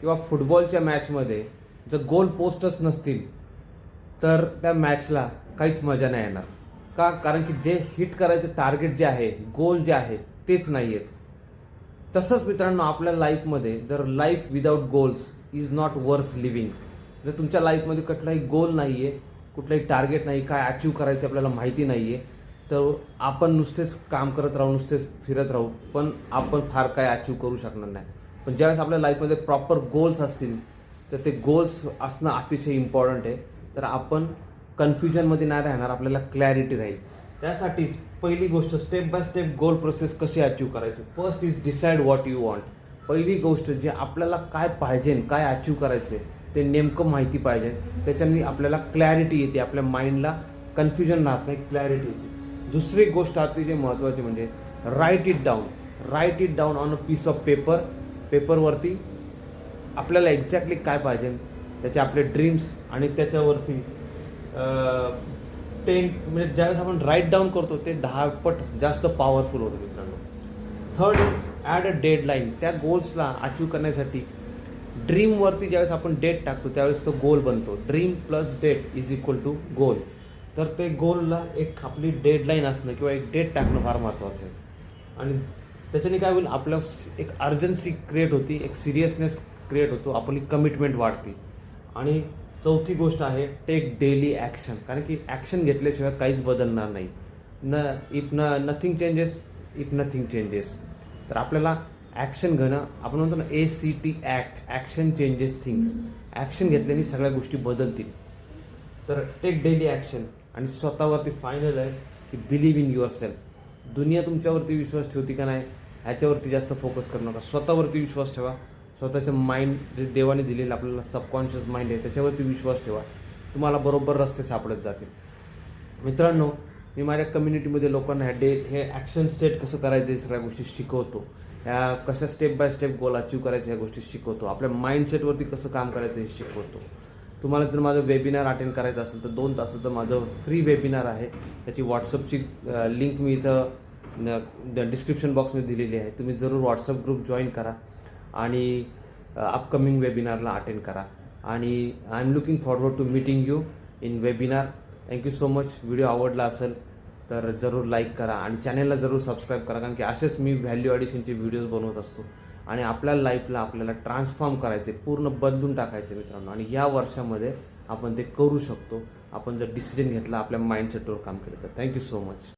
किंवा फुटबॉलच्या मॅचमध्ये जर गोल पोस्टच नसतील तर त्या मॅचला काहीच मजा नाही येणार. का? कारण की जे हिट करायचं टार्गेट जे आहे, गोल जे आहे तेच नाही आहेत. तसंच मित्रांनो आपल्या लाईफमध्ये जर life without goals is not worth living. जर तुमच्या लाईफमध्ये कुठलाही गोल नाही आहे, कुठलाही टार्गेट नाही, काय अचीव करायचं आपल्याला माहिती नाही आहे, तर आपण नुसतेच काम करत राहू, नुसतेच फिरत राहू, पण आपण फार काय अचीव करू शकणार नाही. पण ज्यावेळेस आपल्या लाईफमध्ये प्रॉपर गोल्स असतील तर ते गोल्स असणं अतिशय इम्पॉर्टंट आहे. तर आपण कन्फ्युजनमध्ये नाही राहणार, आपल्याला क्लॅरिटी राहील. त्यासाठीच पहिली गोष्ट step by step goal process कशी अचीव करायची. First is decide what you want. पहिली गोष्ट जे आपल्याला काय पाहिजे, काय अचीव करायचे ते नेमकं माहिती पाहिजे. त्याच्याने आपल्याला क्लॅरिटी येते, आपल्या माइंडला कन्फ्युजन राहत नाही, क्लॅरिटी येते. दुसरी गोष्ट अतिशय महत्त्वाची म्हणजे write it down. Write it down on a piece of paper. पेपरवरती आपल्याला एक्झॅक्टली काय पाहिजे, त्याचे आपले ड्रीम्स, आणि त्याच्यावरती 10 म्हणजे ज्यावेळेस आपण राईट डाऊन करतो ते 10 पट जास्त पॉवरफुल होतं मित्रांनो. Third is add a deadline. त्या गोल्सला अचीव करण्यासाठी ड्रीमवरती ज्यावेळेस आपण डेट टाकतो त्यावेळेस तो गोल बनतो. Dream plus date is equal to goal. तर ते गोलला एक आपली डेडलाईन असणं किंवा एक डेट टाकणं फार महत्त्वाचं आहे. आणि त्याच्याने काय होईल, आपल्या एक अर्जन्सी क्रिएट होती, एक सिरियसनेस क्रिएट होतो, आपली कमिटमेंट वाढते. आणि चौथी गोष्ट आहे टेक डेली ॲक्शन. कारण की ॲक्शन घेतल्याशिवाय काहीच बदलणार नाही. Nothing changes if nothing changes. तर आपल्याला ॲक्शन घेणं, आपण म्हणतो ना ACT act, action changes things. Action घेतल्याने सगळ्या गोष्टी बदलतील. तर टेक डेली ॲक्शन. आणि स्वतःवरती फायनल आहे की बिलीव्ह इन युअर सेल्फ. दुनिया तुमच्यावरती विश्वास ठेवते का नाही ह्याच्यावरती जास्त फोकस करू नका. स्वतःवरती विश्वास ठेवा. स्वतःचं माइंड जे देवाने दिलेलं आपल्याला सबकॉन्शियस माइंड आहे त्याच्यावरती विश्वास ठेवा. तुम्हाला बरोबर रस्ते सापडत जातील. मित्रांनो, मी माझ्या कम्युनिटीमध्ये लोकांना हे ॲक्शन सेट कसं करायचं हे सगळ्या गोष्टी शिकवतो. ह्या कशा step by step goal achieve करायच्या ह्या गोष्टी शिकवतो. आपल्या माइंडसेटवरती कसं काम करायचं हे शिकवतो. तुम्हाला जर माझं वेबिनार अटेंड करायचं असेल तर 2 तासाचं माझं फ्री वेबिनार आहे. त्याची व्हॉट्सअपची लिंक मी इथं डिस्क्रिप्शन बॉक्समध्ये दिलेली आहे. तुम्ही जरूर व्हॉट्सअप ग्रुप जॉईन करा आणि अपकमिंग वेबिनारला अटेंड करा. आणि I am looking forward to meeting you in webinar. Thank you so much. Video आवडला असेल तर जरूर लाईक करा आणि चॅनलला जरूर सबस्क्राईब करा. कारण की असेच मी व्हॅल्यू ॲडिशनचे व्हिडिओज बनवत असतो. आणि आपल्या लाईफला आपल्याला ट्रान्सफॉर्म करायचे, पूर्ण बदलून टाकायचे मित्रांनो. आणि या वर्षामध्ये आपण ते करू शकतो, आपण जर डिसिजन घेतला, आपल्या माइंडसेटवर काम केलं तर. Thank you so much.